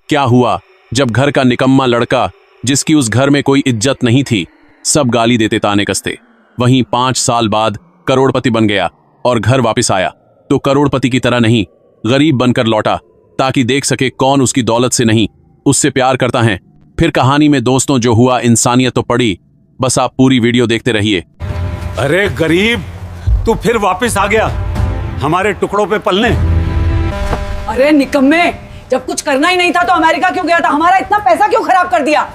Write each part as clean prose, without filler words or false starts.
क्या हुआ जब घर का निकम्मा लड़का, जिसकी उस घर में कोई इज्जत नहीं थी, सब गाली देते ताने कसते, वहीं 5 साल बाद करोड़पति बन गया और घर वापस आया तो करोड़पति की तरह नहीं, गरीब बनकर लौटा, ताकि देख सके कौन उसकी दौलत से नहीं उससे प्यार करता है। फिर कहानी में दोस्तों जो हुआ, इंसानियत तो पड़ी। बस आप पूरी वीडियो देखते रहिए। अरे गरीब, तू फिर वापस आ गया हमारे टुकड़ों पे पलने। अरे निकम्मे, जब कुछ करना ही नहीं था तो अमेरिका क्यों गया था? हमारा इतना पैसा क्यों खराब कर दिया?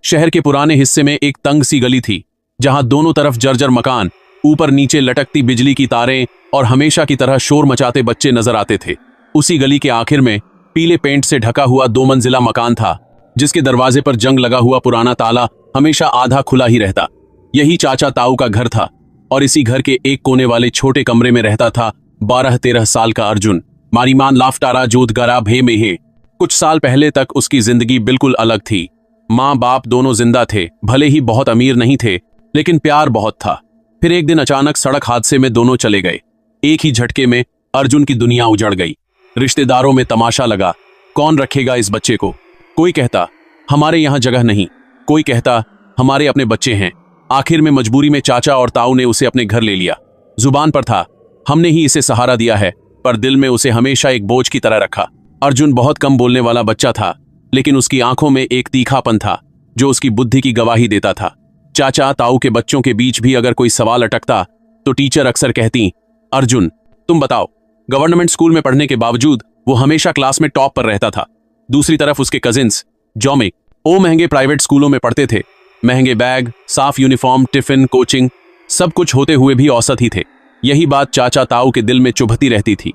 शहर के पुराने हिस्से में एक तंग सी गली थी जहां दोनों तरफ जर्जर मकान, ऊपर नीचे लटकती बिजली की तारें और हमेशा की तरह शोर मचाते बच्चे नजर आते थे। उसी गली के आखिर में पीले पेंट से ढका हुआ 2 मंजिला मकान था, जिसके दरवाजे पर जंग लगा हुआ पुराना ताला हमेशा आधा खुला ही रहता। यही चाचा ताऊ का घर था और इसी घर के एक कोने वाले छोटे कमरे में रहता था 12-13 साल का अर्जुन। मारीमान लाफ्टारा जोत गरा भे में है। कुछ साल पहले तक उसकी जिंदगी बिल्कुल अलग थी। माँ बाप दोनों जिंदा थे, भले ही बहुत अमीर नहीं थे, लेकिन प्यार बहुत था। फिर एक दिन अचानक सड़क हादसे में दोनों चले गए। एक ही झटके में अर्जुन की दुनिया उजड़ गई। रिश्तेदारों में तमाशा लगा, कौन रखेगा इस बच्चे को? कोई कहता हमारे यहाँ जगह नहीं, कोई कहता हमारे अपने बच्चे हैं। आखिर में मजबूरी में चाचा और ताऊ ने उसे अपने घर ले लिया। जुबान पर था हमने ही इसे सहारा दिया है, पर दिल में उसे हमेशा एक बोझ की तरह रखा। अर्जुन बहुत कम बोलने वाला बच्चा था, लेकिन उसकी आंखों में एक तीखापन था जो उसकी बुद्धि की गवाही देता था। चाचा ताऊ के बच्चों के बीच भी अगर कोई सवाल अटकता तो टीचर अक्सर कहती, अर्जुन तुम बताओ। गवर्नमेंट स्कूल में पढ़ने के बावजूद वो हमेशा क्लास में टॉप पर रहता था। दूसरी तरफ उसके कजिन्स जौमे महंगे प्राइवेट स्कूलों में पढ़ते थे। महंगे बैग, साफ यूनिफॉर्म, टिफिन, कोचिंग, सब कुछ होते हुए भी औसत ही थे। यही बात चाचा ताऊ के दिल में चुभती रहती थी।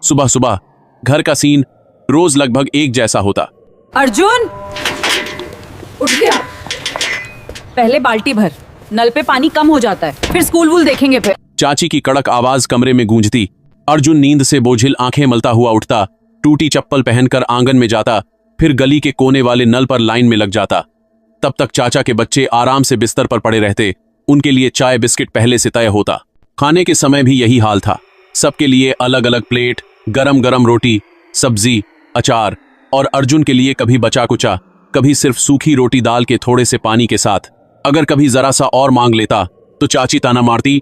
सुबह सुबह घर का सीन रोज लगभग एक जैसा होता। अर्जुन उठ गया। पहले बाल्टी भर, नल पे पानी कम हो जाता है, फिर स्कूल वूल देखेंगे फिर। चाची की कड़क आवाज कमरे में गूंजती। अर्जुन नींद से बोझिल आंखें मलता हुआ उठता, टूटी चप्पल पहनकर आंगन में जाता, फिर गली के कोने वाले नल पर लाइन में लग जाता। तब तक चाचा के बच्चे आराम से बिस्तर पर पड़े रहते। उनके लिए चाय बिस्किट पहले से तय होता। खाने के समय भी यही हाल था। सबके लिए अलग अलग प्लेट, गरम गरम रोटी, सब्जी, अचार, और अर्जुन के लिए कभी बचा कुचा, कभी सिर्फ सूखी रोटी दाल के थोड़े से पानी के साथ। अगर कभी जरा सा और मांग लेता तो चाची ताना मारती,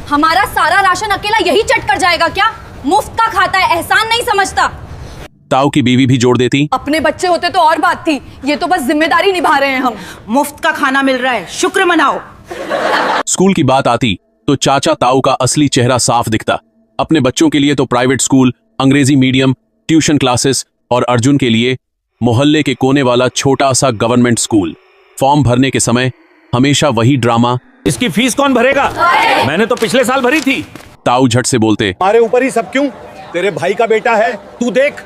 हमारा सारा राशन अकेला यही चट कर जाएगा क्या? मुफ्त का खाता है, एहसान नहीं समझता। ताऊ की बीवी भी जोड़ देती, अपने बच्चे होते तो और बात थी, ये तो बस जिम्मेदारी निभा रहे हैं हम। मुफ्त का खाना मिल रहा है, शुक्र मनाओ। स्कूल की बात आती तो चाचा ताऊ का असली चेहरा साफ दिखता। अपने बच्चों के लिए तो प्राइवेट स्कूल, अंग्रेजी मीडियम, ट्यूशन क्लासेस, और अर्जुन के लिए मोहल्ले के कोने वाला छोटा सा गवर्नमेंट स्कूल। फॉर्म भरने के समय हमेशा वही ड्रामा, इसकी फीस कौन भरेगा? मैंने तो पिछले साल भरी थी। ताऊ झट से बोलते, हमारे ऊपर ही सब क्यों? तेरे भाई का बेटा है, तू देख,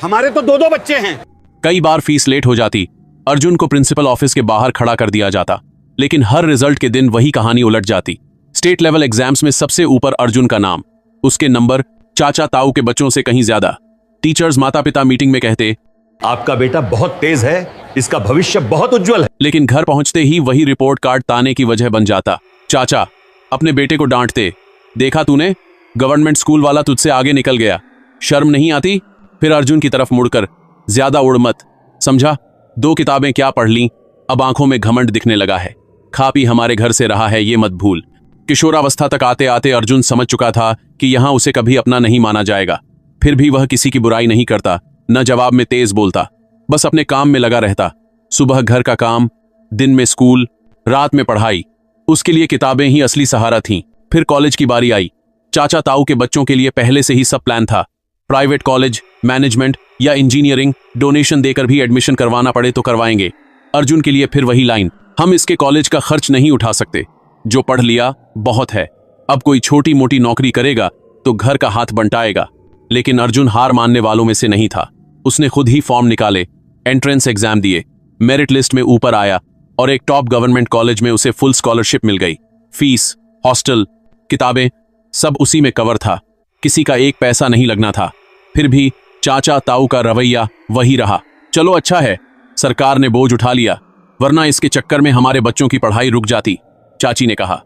हमारे तो 2-2 बच्चे हैं। कई बार फीस लेट हो जाती। अर्जुन को प्रिंसिपल ऑफिस के बाहर खड़ा कर दिया जाता, लेकिन हर रिजल्ट के दिन वही कहानी उलट जाती। स्टेट लेवल एग्जाम्स में सबसे ऊपर अर्जुन का नाम, उसके नंबर चाचा ताऊ के बच्चों से कहीं ज्यादा। टीचर्स माता पिता मीटिंग में कहते, आपका बेटा बहुत तेज है, इसका भविष्य बहुत उज्जवल है। लेकिन घर पहुंचते ही वही रिपोर्ट कार्ड ताने की वजह बन जाता। चाचा अपने बेटे को डांटते, देखा तूने, गवर्नमेंट स्कूल वाला तुझसे आगे निकल गया, शर्म नहीं आती? फिर अर्जुन की तरफ मुड़कर, ज्यादा उड़ मत, समझा? 2 किताबें क्या पढ़ ली, अब आंखों में घमंड दिखने लगा है। खा पी हमारे घर से रहा है, ये मत भूल। किशोरावस्था तक आते आते अर्जुन समझ चुका था कि यहां उसे कभी अपना नहीं माना जाएगा। फिर भी वह किसी की बुराई नहीं करता, न जवाब में तेज बोलता, बस अपने काम में लगा रहता। सुबह घर का काम, दिन में स्कूल, रात में पढ़ाई। उसके लिए किताबें ही असली सहारा थीं। फिर कॉलेज की बारी आई। चाचा ताऊ के बच्चों के लिए पहले से ही सब प्लान था। प्राइवेट कॉलेज, मैनेजमेंट या इंजीनियरिंग, डोनेशन देकर भी एडमिशन करवाना पड़े तो करवाएंगे। अर्जुन के लिए फिर वही लाइन, हम इसके कॉलेज का खर्च नहीं उठा सकते, जो पढ़ लिया बहुत है, अब कोई छोटी मोटी नौकरी करेगा तो घर का हाथ बंटाएगा। लेकिन अर्जुन हार मानने वालों में से नहीं था। उसने खुद ही फॉर्म निकाले, एंट्रेंस एग्जाम दिए, मेरिट लिस्ट में ऊपर आया और एक टॉप गवर्नमेंट कॉलेज में उसे फुल स्कॉलरशिप मिल गई। फीस, हॉस्टल, किताबें, सब उसी में कवर था। किसी का एक पैसा नहीं लगना था। फिर भी चाचा ताऊ का रवैया वही रहा, चलो अच्छा है, सरकार ने बोझ उठा लिया, वरना इसके चक्कर में हमारे बच्चों की पढ़ाई रुक जाती। चाची ने कहा।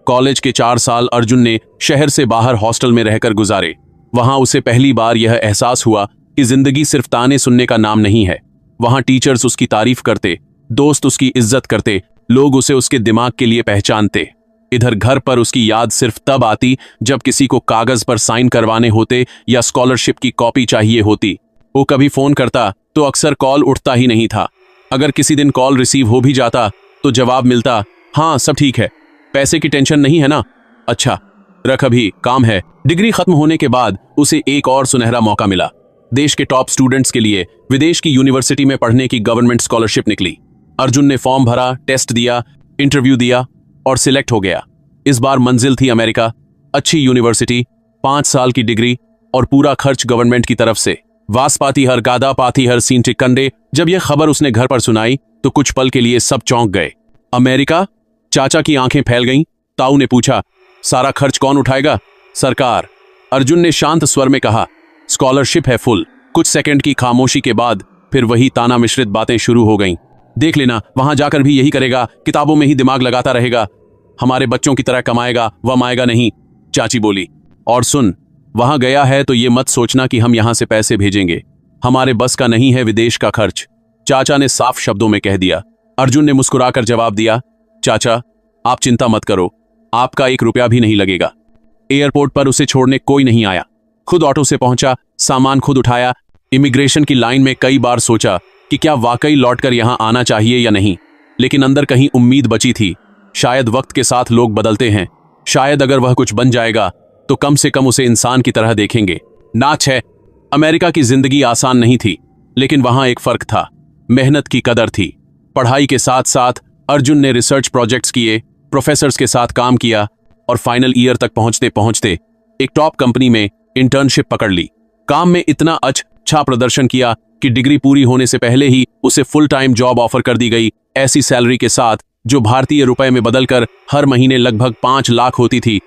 कॉलेज के 4 साल अर्जुन ने शहर से बाहर हॉस्टल में रहकर गुजारे। वहां उसे पहली बार यह एहसास हुआ कि जिंदगी सिर्फ ताने सुनने का नाम नहीं है। वहां टीचर्स उसकी तारीफ करते, दोस्त उसकी इज्जत करते, लोग उसे उसके दिमाग के लिए पहचानते। इधर घर पर उसकी याद सिर्फ तब आती जब किसी को कागज पर साइन करवाने होते या स्कॉलरशिप की कॉपी चाहिए होती। वो कभी फोन करता तो अक्सर कॉल उठता ही नहीं था। अगर किसी दिन कॉल रिसीव हो भी जाता तो जवाब मिलता, हाँ सब ठीक है, पैसे की टेंशन नहीं है ना, अच्छा रख अभी काम है। डिग्री खत्म होने के बाद उसे एक और सुनहरा मौका मिला। देश के टॉप स्टूडेंट्स के लिए विदेश की यूनिवर्सिटी में पढ़ने की गवर्नमेंट स्कॉलरशिप निकली। अर्जुन ने फॉर्म भरा, टेस्ट दिया, इंटरव्यू दिया और सिलेक्ट हो गया। इस बार मंजिल थी अमेरिका, अच्छी यूनिवर्सिटी, 5 साल की डिग्री और पूरा खर्च गवर्नमेंट की तरफ से। वास पाती हर गादा पाती हर सीन टिकंडे। जब यह खबर उसने घर पर सुनाई तो कुछ पल के लिए सब चौंक गए। अमेरिका? चाचा की आंखें फैल गईं। ताऊ ने पूछा, सारा खर्च कौन उठाएगा? सरकार। अर्जुन ने शांत स्वर में कहा, स्कॉलरशिप है फुल। कुछ सेकंड की खामोशी के बाद फिर वही ताना मिश्रित बातें शुरू हो गईं। देख लेना, वहां जाकर भी यही करेगा, किताबों में ही दिमाग लगाता रहेगा, हमारे बच्चों की तरह कमाएगा, वह आएगा नहीं। चाची बोली, और सुन, वहां गया है तो ये मत सोचना कि हम यहां से पैसे भेजेंगे, हमारे बस का नहीं है विदेश का खर्च, चाचा ने साफ शब्दों में कह दिया। अर्जुन ने मुस्कुराकर जवाब दिया, चाचा आप चिंता मत करो, आपका 1 रुपया भी नहीं लगेगा। एयरपोर्ट पर उसे छोड़ने कोई नहीं आया। खुद ऑटो से पहुंचा, सामान खुद उठाया। इमिग्रेशन की लाइन में कई बार सोचा कि क्या वाकई लौटकर यहां आना चाहिए या नहीं, लेकिन अंदर कहीं उम्मीद बची थी। शायद वक्त के साथ लोग बदलते हैं, शायद अगर वह कुछ बन जाएगा तो कम से कम उसे इंसान की तरह देखेंगे। नाच है। अमेरिका की जिंदगी आसान नहीं थी, लेकिन वहां एक फर्क था, मेहनत की कदर थी। पढ़ाई के साथ साथ अर्जुन ने रिसर्च प्रोजेक्ट्स किए, प्रोफेसर्स के साथ काम किया और फाइनल ईयर तक पहुंचते पहुंचते एक टॉप कंपनी में इंटर्नशिप पकड़ ली। काम में इतना अच्छा प्रदर्शन किया कि डिग्री पूरी होने से पहले ही उसे फुल टाइम जॉब ऑफर कर दी गई, ऐसी सैलरी के साथ जो भारतीय रुपए में बदलकर हर महीने लगभग 5 लाख होती थी।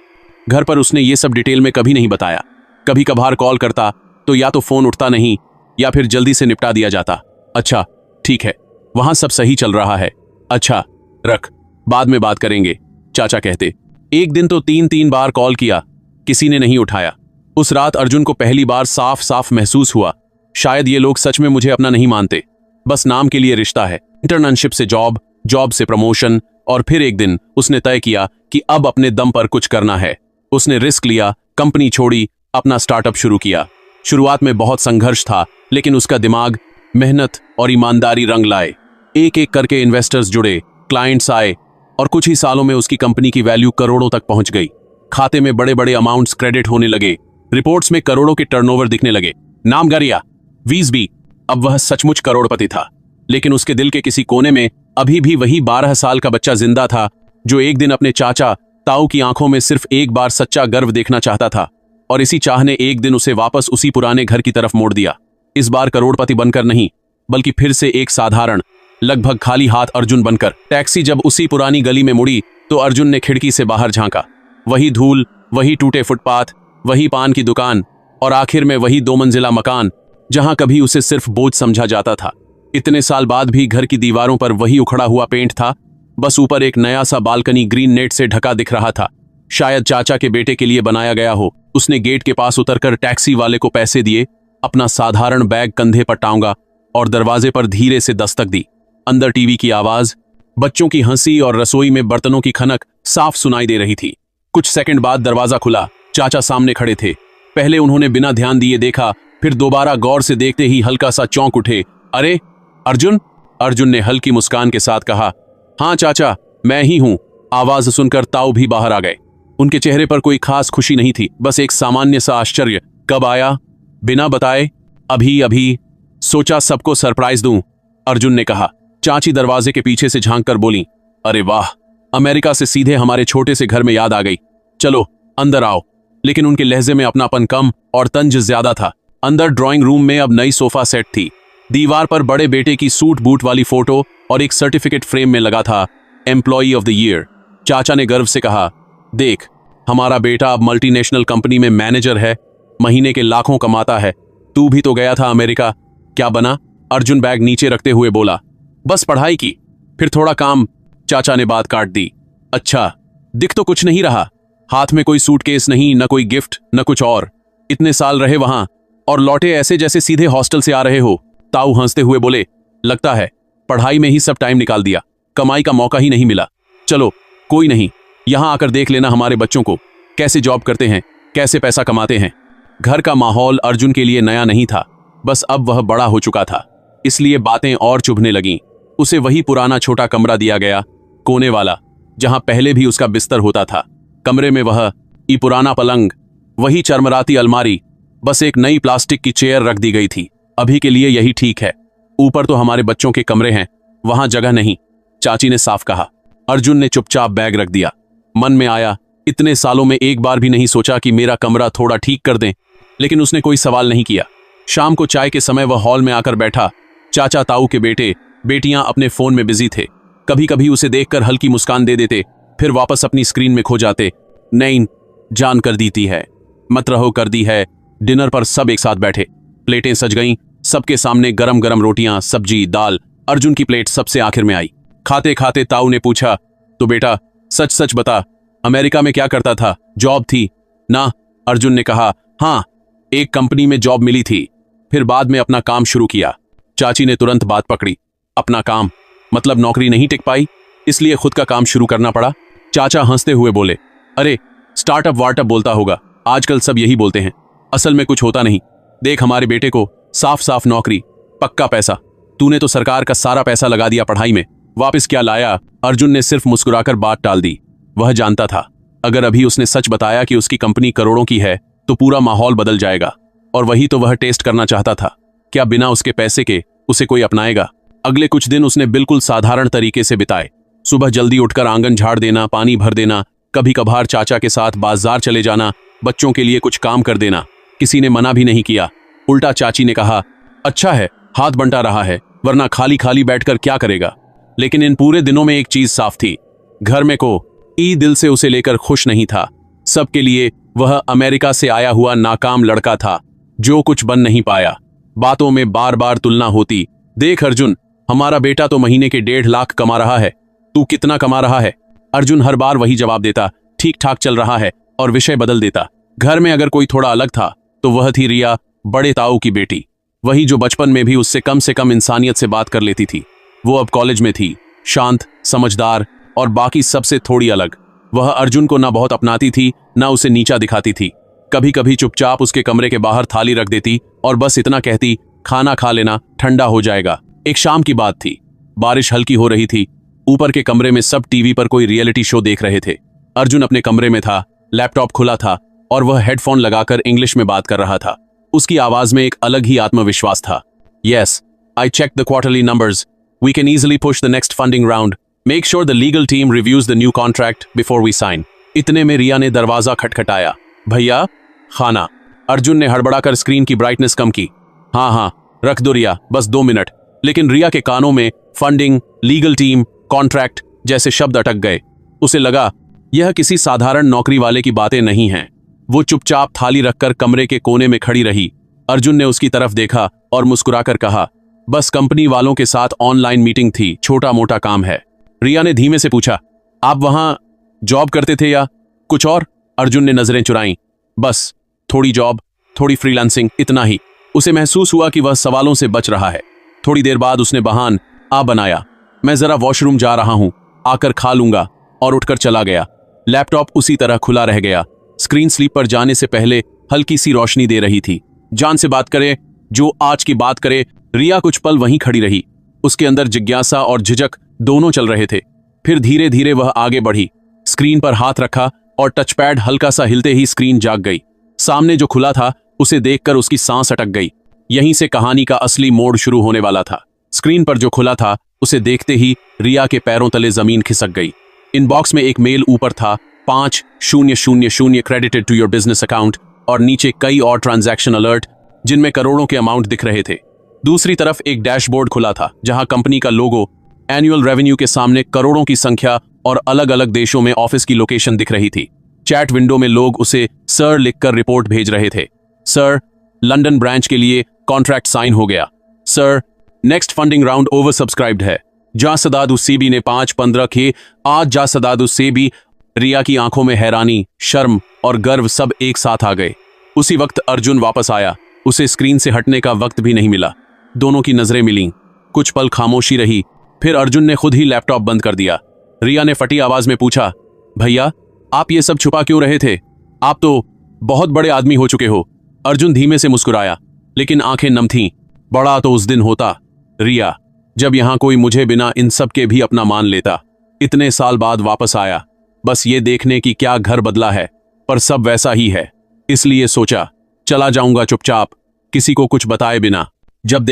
घर पर उसने ये सब डिटेल में कभी नहीं बताया। कभी कभार कॉल करता तो या तो फोन उठता नहीं या फिर जल्दी से निपटा दिया जाता। अच्छा ठीक है, वहां सब सही चल रहा है, अच्छा रख, बाद में बात करेंगे, चाचा कहते। एक दिन तो 3 बार कॉल किया, किसी ने नहीं उठाया। उस रात अर्जुन को पहली बार साफ साफ महसूस हुआ, शायद ये लोग सच में मुझे अपना नहीं मानते, बस नाम के लिए रिश्ता है। इंटर्नशिप से जॉब, जॉब से प्रमोशन, और फिर एक दिन उसने तय किया कि अब अपने दम पर कुछ करना है। उसने रिस्क लिया, कंपनी छोड़ी, अपना स्टार्टअप शुरू किया। शुरुआत में बहुत संघर्ष था, लेकिन उसका दिमाग, मेहनत और ईमानदारी रंग लाए। एक एक करके इन्वेस्टर्स जुड़े, क्लाइंट्स आए और कुछ ही सालों में उसकी कंपनी की वैल्यू करोड़ों तक पहुंच गई। खाते में बड़े बड़े अमाउंट्स क्रेडिट होने लगे, रिपोर्ट्स में करोड़ों के टर्नओवर दिखने लगे। नाम गरिया, वीजबी, अब वह सचमुच करोड़पति था। लेकिन उसके दिल के किसी कोने में अभी भी वही 12 साल का बच्चा जिंदा था, जो एक दिन अपने चाचा ताऊ की आंखों में सिर्फ एक बार सच्चा गर्व देखना चाहता था। और इसी चाह ने एक दिन उसे वापस उसी पुराने घर की तरफ मोड़ दिया। इस बार करोड़पति बनकर नहीं, बल्कि फिर से एक साधारण, लगभग खाली हाथ अर्जुन बनकर। टैक्सी जब उसी पुरानी गली में मुड़ी तो अर्जुन ने खिड़की से बाहर झांका। वही धूल, वही टूटे फुटपाथ, वही पान की दुकान और आखिर में वही 2 मंजिला मकान जहां कभी उसे सिर्फ बोझ समझा जाता था। इतने साल बाद भी घर की दीवारों पर वही उखड़ा हुआ पेंट था, बस ऊपर एक नया सा बालकनी ग्रीन नेट से ढका दिख रहा था। शायद चाचा के बेटे के लिए बनाया गया हो। उसने गेट के पास उतरकर टैक्सी वाले को पैसे दिए, अपना साधारण बैग कंधे पर टांगा और दरवाजे पर धीरे से दस्तक दी। अंदर टीवी की आवाज, बच्चों की हंसी और रसोई में बर्तनों की खनक साफ सुनाई दे रही थी। कुछ सेकंड बाद दरवाजा खुला, चाचा सामने खड़े थे। पहले उन्होंने बिना ध्यान दिए देखा, फिर दोबारा गौर से देखते ही हल्का सा चौंक उठे। अरे अर्जुन! अर्जुन ने हल्की मुस्कान के साथ कहा, हाँ चाचा, मैं ही हूं। आवाज सुनकर ताऊ भी बाहर आ गए। उनके चेहरे पर कोई खास खुशी नहीं थी, बस एक सामान्य सा आश्चर्य। कब आया? बिना बताए? अभी अभी। सोचा सबको सरप्राइज दूं, अर्जुन ने कहा। चाची दरवाजे के पीछे से झांक कर बोली, अरे वाह, अमेरिका से सीधे हमारे छोटे से घर में याद आ गई, चलो अंदर आओ। लेकिन उनके लहजे में अपनापन कम और तंज ज्यादा था। अंदर ड्राइंग रूम में अब नई सोफा सेट थी। दीवार पर बड़े बेटे की सूट बूट वाली फोटो और एक सर्टिफिकेट फ्रेम में लगा था, एम्प्लॉई ऑफ द ईयर। चाचा ने गर्व से कहा, देख, हमारा बेटा अब मल्टीनेशनल कंपनी में मैनेजर है, महीने के लाखों कमाता है। तू भी तो गया था अमेरिका, क्या बना? अर्जुन बैग नीचे रखते हुए बोला, बस पढ़ाई की, फिर थोड़ा काम। चाचा ने बात काट दी, अच्छा, दिख तो कुछ नहीं रहा, हाथ में कोई सूटकेस नहीं, न कोई गिफ्ट, न कुछ और। इतने साल रहे वहां और लौटे ऐसे जैसे सीधे हॉस्टल से आ रहे हो। ताऊ हंसते हुए बोले, लगता है पढ़ाई में ही सब टाइम निकाल दिया, कमाई का मौका ही नहीं मिला। चलो कोई नहीं, यहां आकर देख लेना हमारे बच्चों को कैसे जॉब करते हैं, कैसे पैसा कमाते हैं। घर का माहौल अर्जुन के लिए नया नहीं था, बस अब वह बड़ा हो चुका था, इसलिए बातें और चुभने लगीं। उसे वही पुराना छोटा कमरा दिया गया, कोने वाला, जहां पहले भी उसका बिस्तर होता था। कमरे में वह पुराना पलंग, वही चरमराती अलमारी, बस एक नई प्लास्टिक की चेयर रख दी गई थी। अभी के लिए यही ठीक है, ऊपर तो हमारे बच्चों के कमरे हैं, वहां जगह नहीं, चाची ने साफ कहा। अर्जुन ने चुपचाप बैग रख दिया। मन में आया, इतने सालों में एक बार भी नहीं सोचा कि मेरा कमरा थोड़ा ठीक कर दें, लेकिन उसने कोई सवाल नहीं किया। शाम को चाय के समय वह हॉल में आकर बैठा। चाचा, ताऊ के बेटे बेटियां अपने फोन में बिजी थे। कभी कभी उसे देखकर हल्की मुस्कान दे देते, फिर वापस अपनी स्क्रीन में खो जाते। नहीं, जान कर दी है, मत रहो कर दी है। डिनर पर सब एक साथ बैठे, प्लेटें सज गईं, सबके सामने गरम गरम रोटियां, सब्जी, दाल। अर्जुन की प्लेट सबसे आखिर में आई। खाते खाते ताऊ ने पूछा, तो बेटा सच सच बता, अमेरिका में क्या करता था, जॉब थी ना? अर्जुन ने कहा, हाँ, एक कंपनी में जॉब मिली थी, फिर बाद में अपना काम शुरू किया। चाची ने तुरंत बात पकड़ी, अपना काम मतलब नौकरी नहीं टिक पाई, इसलिए खुद का काम शुरू करना पड़ा। चाचा हंसते हुए बोले, अरे स्टार्टअप वार्टअप बोलता होगा, आजकल सब यही बोलते हैं, असल में कुछ होता नहीं। देख हमारे बेटे को, साफ साफ नौकरी, पक्का पैसा। तूने तो सरकार का सारा पैसा लगा दिया पढ़ाई में, वापस क्या लाया? अर्जुन ने सिर्फ मुस्कुराकर बात टाल दी। वह जानता था, अगर अभी उसने सच बताया कि उसकी कंपनी करोड़ों की है तो पूरा माहौल बदल जाएगा, और वही तो वह टेस्ट करना चाहता था। क्या बिना उसके पैसे के उसे कोई अपनाएगा? अगले कुछ दिन उसने बिल्कुल साधारण तरीके से बिताए। सुबह जल्दी उठकर आंगन झाड़ देना, पानी भर देना, कभी कभार चाचा के साथ बाजार चले जाना, बच्चों के लिए कुछ काम कर देना। किसी ने मना भी नहीं किया, उल्टा चाची ने कहा, अच्छा है हाथ बंटा रहा है, वरना खाली खाली बैठकर क्या करेगा। लेकिन इन पूरे दिनों में एक चीज साफ थी, घर में को दिल से उसे लेकर खुश नहीं था। सबके लिए वह अमेरिका से आया हुआ नाकाम लड़का था, जो कुछ बन नहीं पाया। बातों में बार बार तुलना होती, देख अर्जुन, हमारा बेटा तो महीने के 1.5 लाख कमा रहा है, तू कितना कमा रहा है? अर्जुन हर बार वही जवाब देता, ठीक ठाक चल रहा है, और विषय बदल देता। घर में अगर कोई थोड़ा अलग था तो वह थी रिया, बड़े ताऊ की बेटी, वही जो बचपन में भी उससे कम इंसानियत से बात कर लेती थी। वो अब कॉलेज में थी, शांत, समझदार और बाकी सबसे थोड़ी अलग। वह अर्जुन को ना बहुत अपनाती थी, ना उसे नीचा दिखाती थी। कभी कभी चुपचाप उसके कमरे के बाहर थाली रख देती और बस इतना कहती, खाना खा लेना, ठंडा हो जाएगा। एक शाम की बात थी, बारिश हल्की हो रही थी। ऊपर के कमरे में सब टीवी पर कोई रियलिटी शो देख रहे थे। अर्जुन अपने कमरे में था, लैपटॉप खुला था और वह हेडफोन लगाकर इंग्लिश में बात कर रहा था। उसकी आवाज में एक अलग ही आत्मविश्वास था। Yes, I check the quarterly numbers, we can easily push the next funding round, make sure the legal team reviews the new contract before we sign. इतने में रिया ने दरवाजा खटखटाया। भैया, खाना। अर्जुन ने हड़बड़ाकर स्क्रीन की ब्राइटनेस कम की। हाँ हाँ रख दो रिया, बस 2 मिनट। लेकिन रिया के कानों में फंडिंग, लीगल टीम, कॉन्ट्रैक्ट जैसे शब्द अटक गए। उसे लगा यह किसी साधारण नौकरी वाले की बातें नहीं हैं। वो चुपचाप थाली रखकर कमरे के कोने में खड़ी रही। अर्जुन ने उसकी तरफ देखा और मुस्कुराकर कहा, बस कंपनी वालों के साथ ऑनलाइन मीटिंग थी, छोटा मोटा काम है। रिया ने धीमे से पूछा, आप वहां जॉब करते थे या कुछ और? अर्जुन ने नजरें चुराईं। बस थोड़ी जॉब, थोड़ी फ्रीलांसिंग, इतना ही। उसे महसूस हुआ कि वह सवालों से बच रहा है। थोड़ी देर बाद उसने बहान बनाया, मैं जरा वॉशरूम जा रहा हूं, आकर खा लूंगा, और उठकर चला गया। लैपटॉप उसी तरह खुला रह गया। स्क्रीन स्लीप पर जाने से पहले हल्की सी रोशनी दे रही थी। जान से बात करे, जो आज की बात करे। रिया कुछ पल वहीं खड़ी रही। उसके अंदर जिज्ञासा और झिझक दोनों चल रहे थे। फिर धीरे धीरे वह आगे बढ़ी, स्क्रीन पर हाथ रखा और टचपैड हल्का सा हिलते ही स्क्रीन जाग गई। सामने जो खुला था उसे देखकर उसकी सांस अटक गई। यहीं से कहानी का असली मोड़ शुरू होने वाला था। स्क्रीन पर जो खुला था उसे देखते ही रिया के पैरों तले जमीन खिसक गई। इनबॉक्स में एक मेल ऊपर था, 5000 credited to your business account, और नीचे कई और ट्रांजैक्शन अलर्ट जिनमें करोड़ों के अमाउंट दिख रहे थे। दूसरी तरफ एक डैशबोर्ड खुला था जहां कंपनी का लोगो, एनुअल रेवेन्यू के सामने करोड़ों की संख्या और अलग अलग देशों में ऑफिस की लोकेशन दिख रही थी। चैट विंडो में लोग उसे सर लिखकर रिपोर्ट भेज रहे थे। सर, लंदन ब्रांच के लिए कॉन्ट्रैक्ट साइन हो गया। Sir, next funding round over subscribed है। जा सदादु सेबी ने 5-15 के आज जा सदादु सेबी। रिया की आंखों में हैरानी, शर्म और गर्व सब एक साथ आ गए। उसी वक्त अर्जुन वापस आया। उसे स्क्रीन से हटने का वक्त भी नहीं मिला। दोनों की नजरें मिलीं। कुछ पल खामोशी रही, फिर अर्जुन ने खुद ही लैपटॉप बंद कर दिया। रिया ने फटी आवाज में पूछा, भैया आप ये सब छुपा क्यों रहे थे? आप तो बहुत बड़े आदमी हो चुके हो। अर्जुन धीमे से मुस्कुराया, लेकिन आंखें नम थीं। बड़ा तो उस दिन होता रिया, जब यहां कोई मुझे बिना इन सब के भी अपना मान लेता। इतने साल बाद वापस आया, बस ये देखने की क्या घर बदला है, पर सब वैसा ही है। इसलिए सोचा चला जाऊंगा चुपचाप, किसी को कुछ बताए बिना। जब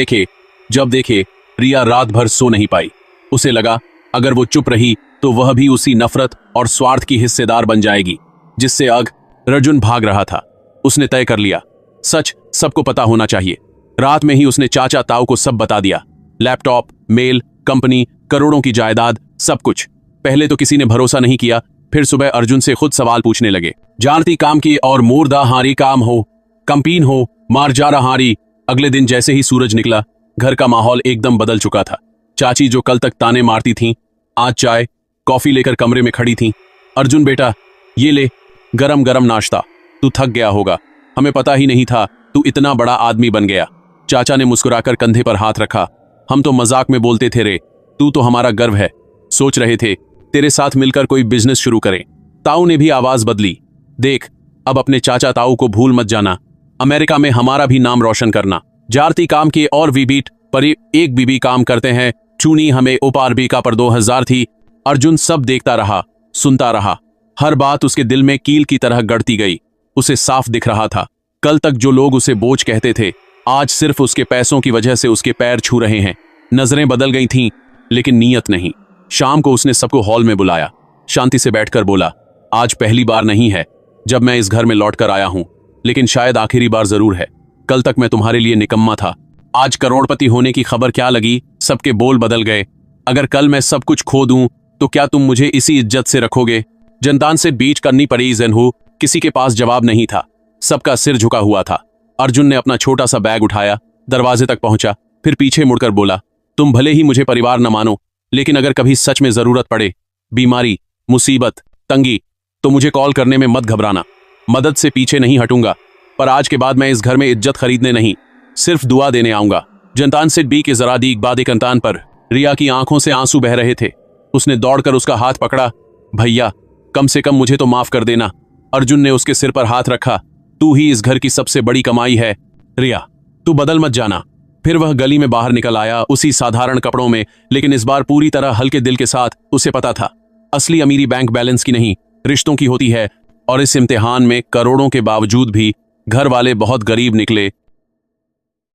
देखे रिया रात भर सो नहीं पाई। उसे लगा अगर वो चुप रही तो वह भी उसी नफरत और स्वार्थ की हिस्सेदार बन जाएगी जिससे अर्जुन भाग रहा था। उसने तय कर लिया, सच सबको पता होना चाहिए। रात में ही उसने चाचा ताऊ को सब बता दिया। लैपटॉप, मेल, कंपनी, करोड़ों की जायदाद, सब कुछ। पहले तो किसी ने भरोसा नहीं किया, फिर सुबह अर्जुन से खुद सवाल पूछने लगे। जानती काम की और मूर्दा हारी काम हो, कंपीन हो, मार जा रहा हारी। अगले दिन जैसे ही सूरज निकला, घर का माहौल एकदम बदल चुका था। चाची जो कल तक ताने मारती थीं, आज चाय कॉफी लेकर कमरे में खड़ी थीं। अर्जुन बेटा ये ले गरम गरम नाश्ता, तू थक गया होगा, हमें पता ही नहीं था तू इतना बड़ा आदमी बन गया। चाचा ने मुस्कुराकर कंधे पर हाथ रखा। हम तो मजाक में बोलते थे रे, तू तो हमारा गर्व है। सोच रहे थे तेरे साथ मिलकर कोई बिजनेस शुरू करें। ताऊ ने भी आवाज बदली, देख अब अपने चाचा ताऊ को भूल मत जाना, अमेरिका में हमारा भी नाम रोशन करना। जारती काम की और वी बीट पर एक बीबी काम करते हैं, चूनी हमें उपार बीका पर 2000 थी। अर्जुन सब देखता रहा, सुनता रहा। हर बात उसके दिल में कील की तरह गड़ती गई। उसे साफ दिख रहा था, कल तक जो लोग उसे बोझ कहते थे, आज सिर्फ उसके पैसों की वजह से उसके पैर छू रहे हैं। नजरें बदल गई थीं, लेकिन नीयत नहीं। शाम को उसने सबको हॉल में बुलाया, शांति से बैठकर बोला, आज पहली बार नहीं है जब मैं इस घर में लौटकर आया हूं, लेकिन शायद आखिरी बार जरूर है। कल तक मैं तुम्हारे लिए निकम्मा था, आज करोड़पति होने की खबर क्या लगी, सबके बोल बदल गए। अगर कल मैं सब कुछ खो दूं तो क्या तुम मुझे इसी इज्जत से रखोगे? जनतान से बीच करनी पड़ी ज़ेनहू, किसी के पास जवाब नहीं था, सबका सिर झुका हुआ था। अर्जुन ने अपना छोटा सा बैग उठाया, दरवाजे तक पहुंचा, फिर पीछे मुड़कर बोला, तुम भले ही मुझे परिवार न मानो, लेकिन अगर कभी सच में जरूरत पड़े, बीमारी, मुसीबत, तंगी, तो मुझे कॉल करने में मत घबराना। मदद से पीछे नहीं हटूंगा, पर आज के बाद मैं इस घर में इज्जत खरीदने नहीं, सिर्फ दुआ देने आऊंगा। जनतान से बी के जरा दी इकबाद कंतान पर रिया की आंखों से आंसू बह रहे थे। उसने दौड़कर उसका हाथ पकड़ा, भैया कम से कम मुझे तो माफ कर देना। अर्जुन ने उसके सिर पर हाथ रखा, तू ही इस घर की सबसे बड़ी कमाई है रिया, तू बदल मत जाना। फिर वह गली में बाहर निकल आया, उसी साधारण कपड़ों में, लेकिन इस बार पूरी तरह हल्के दिल के साथ। उसे पता था असली अमीरी बैंक बैलेंस की नहीं, रिश्तों की होती है। और इस इम्तिहान में करोड़ों के बावजूद भी घर वाले बहुत गरीब निकले।